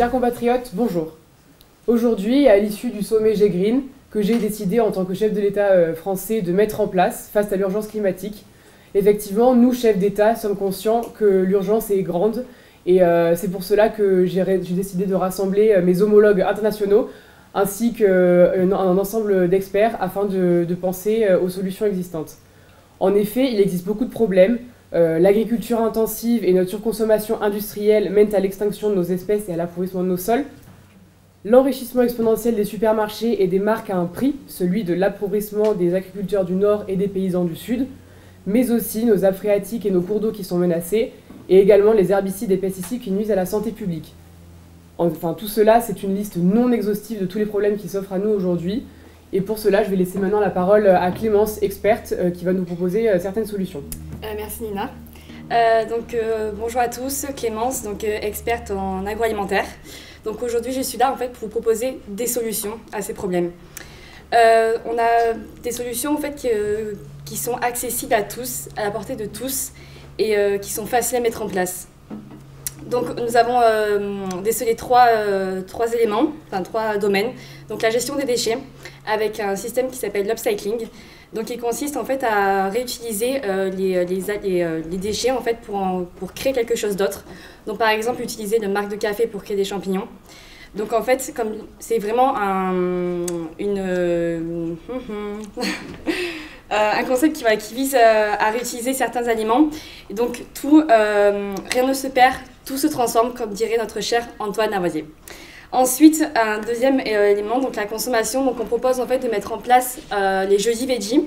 Chers compatriotes, bonjour. Aujourd'hui, à l'issue du sommet G-Green, que j'ai décidé en tant que chef de l'État français de mettre en place face à l'urgence climatique, effectivement, nous, chefs d'État, sommes conscients que l'urgence est grande et c'est pour cela que j'ai décidé de rassembler mes homologues internationaux ainsi qu'un ensemble d'experts afin de penser aux solutions existantes. En effet, il existe beaucoup de problèmes. L'agriculture intensive et notre surconsommation industrielle mènent à l'extinction de nos espèces et à l'appauvrissement de nos sols. L'enrichissement exponentiel des supermarchés et des marques a un prix, celui de l'appauvrissement des agriculteurs du Nord et des paysans du Sud, mais aussi nos nappes phréatiques et nos cours d'eau qui sont menacés, et également les herbicides et pesticides qui nuisent à la santé publique. Enfin, tout cela, c'est une liste non exhaustive de tous les problèmes qui s'offrent à nous aujourd'hui. Et pour cela, je vais laisser maintenant la parole à Clémence, experte, qui va nous proposer certaines solutions. Merci Nina. Bonjour à tous, Clémence, experte en agroalimentaire. Donc aujourd'hui, je suis là en fait pour vous proposer des solutions à ces problèmes. On a des solutions en fait qui sont accessibles à tous, à la portée de tous et qui sont faciles à mettre en place. Donc nous avons décelé trois éléments, enfin trois domaines. Donc la gestion des déchets avec un système qui s'appelle l'upcycling. Donc il consiste en fait à réutiliser les déchets en fait pour créer quelque chose d'autre. Donc par exemple utiliser une marque de café pour créer des champignons. Donc en fait comme c'est vraiment un concept qui vise à réutiliser certains aliments. Et donc rien ne se perd, tout se transforme, comme dirait notre cher Antoine Lavoisier. Ensuite, un deuxième élément, donc la consommation. Donc on propose en fait de mettre en place les jeudis veggie.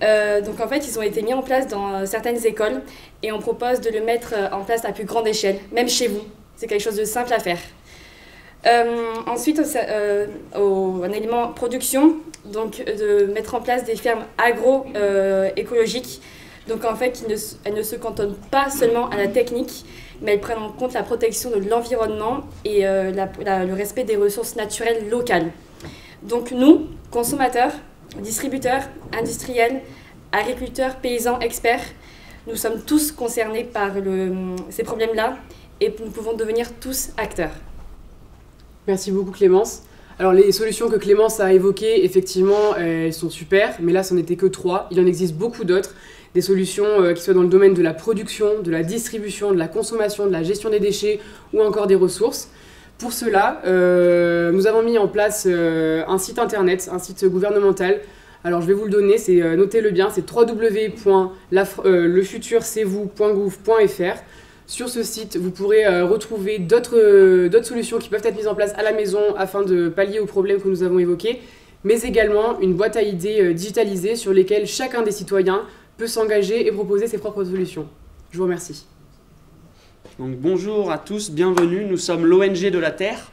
Donc en fait, ils ont été mis en place dans certaines écoles et on propose de le mettre en place à plus grande échelle, même chez vous. C'est quelque chose de simple à faire. Ensuite, un élément production, donc de mettre en place des fermes agro-écologiques. Donc en fait, elles ne se cantonnent pas seulement à la technique, mais elles prennent en compte la protection de l'environnement et le respect des ressources naturelles locales. Donc nous, consommateurs, distributeurs, industriels, agriculteurs, paysans, experts, nous sommes tous concernés par ces problèmes-là et nous pouvons devenir tous acteurs. Merci beaucoup Clémence. Alors les solutions que Clémence a évoquées, effectivement, elles sont super, mais là, ce n'en était que 3. Il en existe beaucoup d'autres. Des solutions qui soient dans le domaine de la production, de la distribution, de la consommation, de la gestion des déchets ou encore des ressources. Pour cela, nous avons mis en place un site internet, un site gouvernemental. Alors je vais vous le donner, notez-le bien, c'est www.lefuturcesvous.gouv.fr. Sur ce site, vous pourrez retrouver d'autres solutions qui peuvent être mises en place à la maison afin de pallier aux problèmes que nous avons évoqués, mais également une boîte à idées digitalisée sur lesquelles chacun des citoyens peut s'engager et proposer ses propres solutions. Je vous remercie. Donc, bonjour à tous, bienvenue. Nous sommes l'ONG de la Terre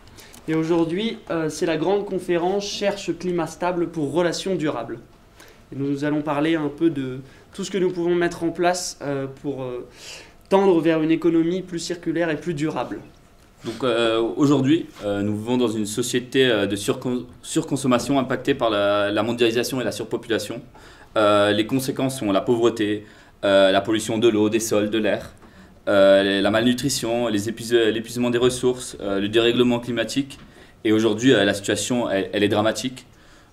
et aujourd'hui, c'est la grande conférence Cherche climat stable pour relations durables. Et nous allons parler un peu de tout ce que nous pouvons mettre en place pour tendre vers une économie plus circulaire et plus durable. Donc aujourd'hui, nous vivons dans une société de surconsommation impactée par la mondialisation et la surpopulation. Les conséquences sont la pauvreté, la pollution de l'eau, des sols, de l'air, la malnutrition, l'épuisement des ressources, le dérèglement climatique. Et aujourd'hui, la situation, elle est dramatique.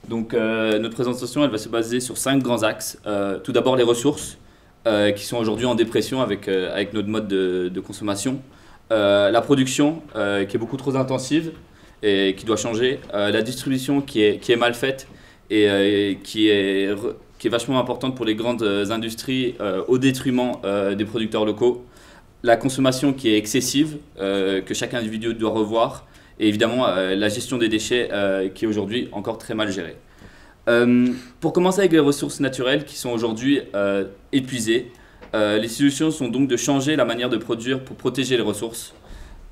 Donc notre présentation, elle va se baser sur 5 grands axes. Tout d'abord, les ressources, qui sont aujourd'hui en dépression avec notre mode de consommation. La production, qui est beaucoup trop intensive et qui doit changer. La distribution, qui est mal faite et qui est vachement importante pour les grandes industries au détriment des producteurs locaux. La consommation qui est excessive, que chaque individu doit revoir. Et évidemment, la gestion des déchets qui est aujourd'hui encore très mal gérée. Pour commencer avec les ressources naturelles qui sont aujourd'hui épuisées, les solutions sont donc de changer la manière de produire pour protéger les ressources.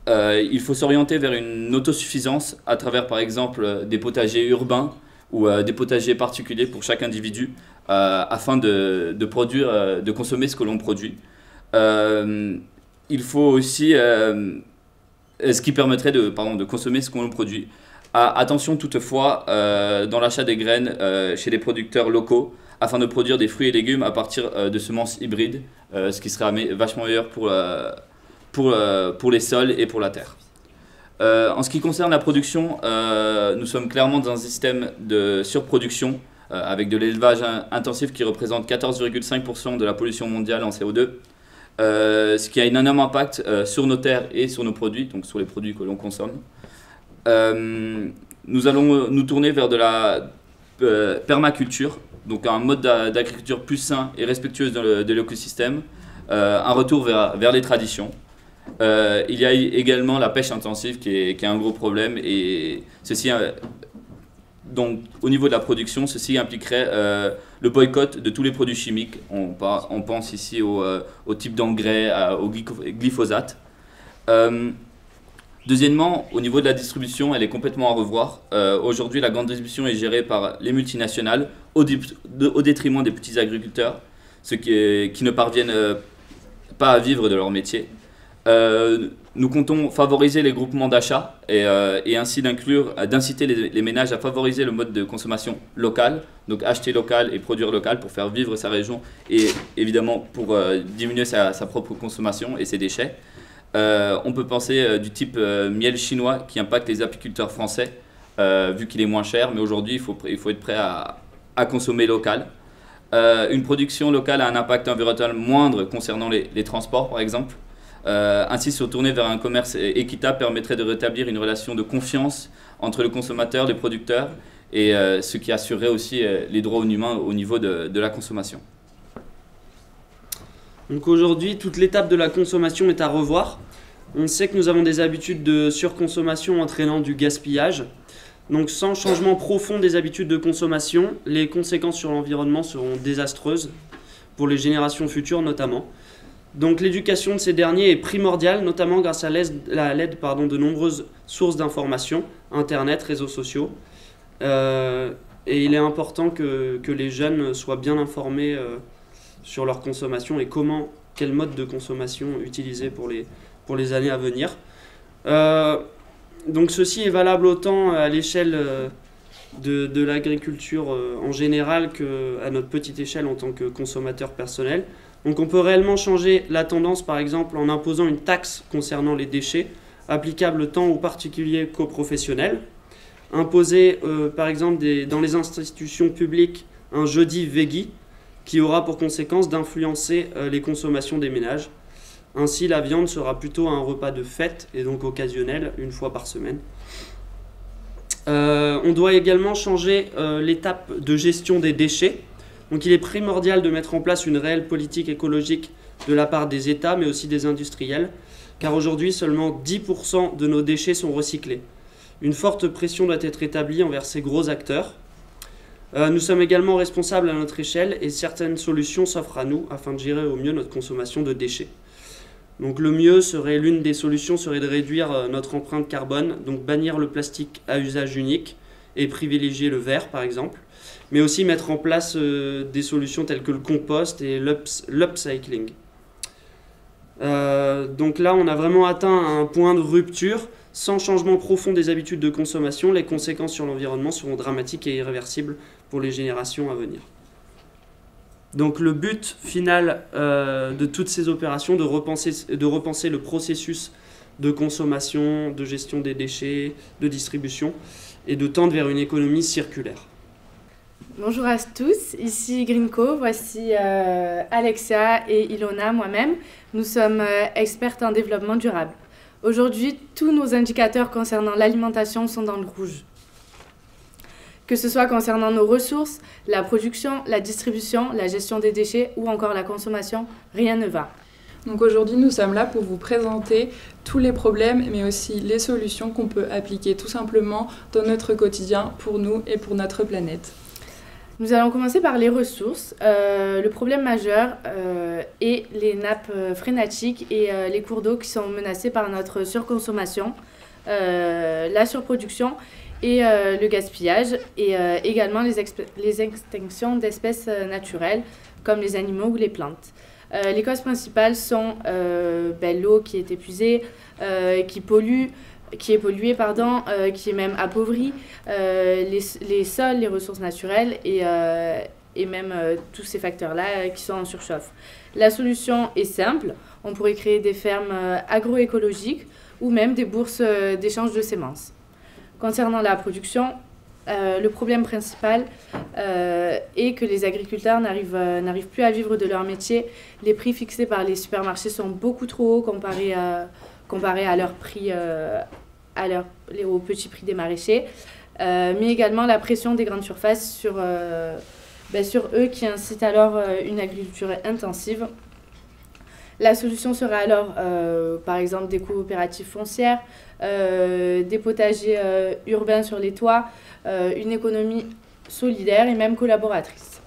Il faut s'orienter vers une autosuffisance à travers par exemple des potagers urbains ou des potagers particuliers pour chaque individu afin de consommer ce que l'on produit. Il faut aussi, ce qui permettrait de consommer ce que l'on produit. Attention toutefois dans l'achat des graines chez les producteurs locaux afin de produire des fruits et légumes à partir de semences hybrides, ce qui serait vachement meilleur pour les sols et pour la terre. En ce qui concerne la production, nous sommes clairement dans un système de surproduction avec de l'élevage intensif qui représente 14,5% de la pollution mondiale en CO2, ce qui a un énorme impact sur nos terres et sur nos produits, donc sur les produits que l'on consomme. Nous allons nous tourner vers de la permaculture, donc un mode d'agriculture plus sain et respectueux de l'écosystème, un retour vers les traditions. Il y a également la pêche intensive qui est un gros problème, et ceci, donc, au niveau de la production, ceci impliquerait le boycott de tous les produits chimiques. On pense ici au type d'engrais, au glyphosate. Deuxièmement, au niveau de la distribution, elle est complètement à revoir. Aujourd'hui, la grande distribution est gérée par les multinationales au détriment des petits agriculteurs, ceux qui ne parviennent pas à vivre de leur métier. Nous comptons favoriser les groupements d'achat et ainsi d'inciter les ménages à favoriser le mode de consommation local, donc acheter local et produire local pour faire vivre sa région et évidemment pour diminuer sa propre consommation et ses déchets. On peut penser du type miel chinois qui impacte les apiculteurs français vu qu'il est moins cher, mais aujourd'hui il faut être prêt à consommer local. Une production locale a un impact environnemental moindre concernant les transports par exemple. Ainsi, se tourner vers un commerce équitable permettrait de rétablir une relation de confiance entre le consommateur, les producteurs, et ce qui assurerait aussi les droits humains au niveau de la consommation. Donc aujourd'hui, toute l'étape de la consommation est à revoir. On sait que nous avons des habitudes de surconsommation entraînant du gaspillage. Donc sans changement profond des habitudes de consommation, les conséquences sur l'environnement seront désastreuses, pour les générations futures notamment. Donc l'éducation de ces derniers est primordiale, notamment grâce à l'aide de nombreuses sources d'informations, Internet, réseaux sociaux. Et il est important que les jeunes soient bien informés sur leur consommation et quel mode de consommation utiliser pour les années à venir. Donc ceci est valable autant à l'échelle de l'agriculture en général qu'à notre petite échelle en tant que consommateur personnel. Donc on peut réellement changer la tendance par exemple en imposant une taxe concernant les déchets, applicable tant aux particuliers qu'aux professionnels. Imposer par exemple dans les institutions publiques un jeudi veggie qui aura pour conséquence d'influencer les consommations des ménages. Ainsi la viande sera plutôt un repas de fête et donc occasionnel une fois par semaine. On doit également changer l'étape de gestion des déchets. Donc il est primordial de mettre en place une réelle politique écologique de la part des États, mais aussi des industriels, car aujourd'hui seulement 10% de nos déchets sont recyclés. Une forte pression doit être établie envers ces gros acteurs. Nous sommes également responsables à notre échelle et certaines solutions s'offrent à nous afin de gérer au mieux notre consommation de déchets. Donc l'une des solutions serait de réduire notre empreinte carbone, donc bannir le plastique à usage unique et privilégier le verre par exemple, mais aussi mettre en place des solutions telles que le compost et l'upcycling. Donc là, on a vraiment atteint un point de rupture. Sans changement profond des habitudes de consommation, les conséquences sur l'environnement seront dramatiques et irréversibles pour les générations à venir. Donc le but final de toutes ces opérations, de repenser le processus de consommation, de gestion des déchets, de distribution, et de tendre vers une économie circulaire. Bonjour à tous, ici Greenco, voici Alexia et Ilona, moi-même. Nous sommes expertes en développement durable. Aujourd'hui, tous nos indicateurs concernant l'alimentation sont dans le rouge. Que ce soit concernant nos ressources, la production, la distribution, la gestion des déchets ou encore la consommation, rien ne va. Donc aujourd'hui, nous sommes là pour vous présenter tous les problèmes, mais aussi les solutions qu'on peut appliquer tout simplement dans notre quotidien pour nous et pour notre planète. Nous allons commencer par les ressources. Le problème majeur est les nappes phréatiques et les cours d'eau qui sont menacés par notre surconsommation, la surproduction et le gaspillage, et également les extinctions d'espèces naturelles comme les animaux ou les plantes. Les causes principales sont l'eau qui est épuisée, qui est polluée, qui est même appauvrie, les sols, les ressources naturelles et même tous ces facteurs-là qui sont en surchauffe. La solution est simple, on pourrait créer des fermes agroécologiques ou même des bourses d'échange de semences. Concernant la production, le problème principal est que les agriculteurs n'arrivent plus à vivre de leur métier. Les prix fixés par les supermarchés sont beaucoup trop hauts comparés à leur prix, au petit prix des maraîchers, mais également la pression des grandes surfaces sur eux qui incitent alors une agriculture intensive. La solution serait alors, par exemple, des coopératives foncières, des potagers urbains sur les toits, une économie solidaire et même collaboratrice.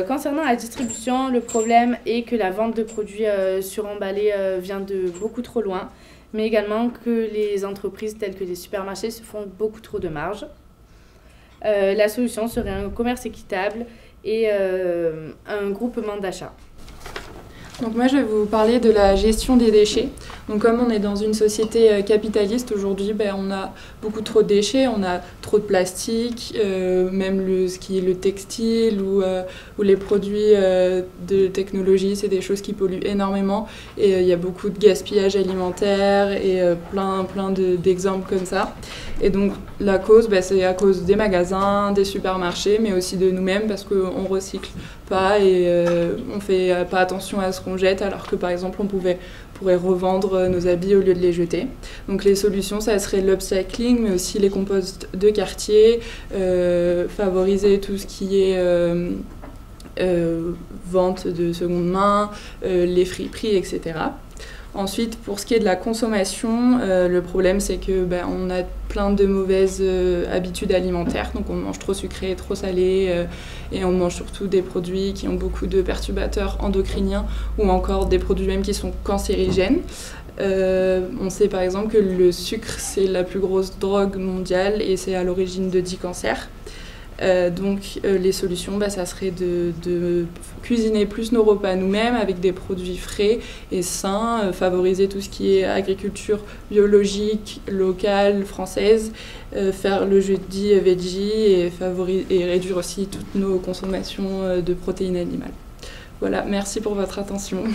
Concernant la distribution, le problème est que la vente de produits suremballés vient de beaucoup trop loin, mais également que les entreprises telles que les supermarchés se font beaucoup trop de marge. La solution serait un commerce équitable et un groupement d'achat. Donc moi je vais vous parler de la gestion des déchets. Donc comme on est dans une société capitaliste aujourd'hui, on a beaucoup trop de déchets, on a trop de plastique, même ce qui est le textile ou les produits de technologie, c'est des choses qui polluent énormément et il y a beaucoup de gaspillage alimentaire et plein d'exemples comme ça. Et donc la cause, c'est à cause des magasins, des supermarchés, mais aussi de nous-mêmes parce qu'on recycle pas et on fait pas attention à ce qu'on jette, alors que par exemple on pourrait revendre nos habits au lieu de les jeter. Donc les solutions, ça serait l'upcycling, mais aussi les composts de quartier, favoriser tout ce qui est vente de seconde main, les friperies, etc. Ensuite, pour ce qui est de la consommation, le problème c'est que on a plein de mauvaises habitudes alimentaires, donc on mange trop sucré, trop salé, et on mange surtout des produits qui ont beaucoup de perturbateurs endocriniens ou encore des produits même qui sont cancérigènes. On sait par exemple que le sucre c'est la plus grosse drogue mondiale et c'est à l'origine de 10 cancers. Donc les solutions, ça serait de cuisiner plus nos repas nous-mêmes avec des produits frais et sains, favoriser tout ce qui est agriculture biologique, locale, française, faire le jeudi veggie et réduire aussi toutes nos consommations de protéines animales. Voilà, merci pour votre attention.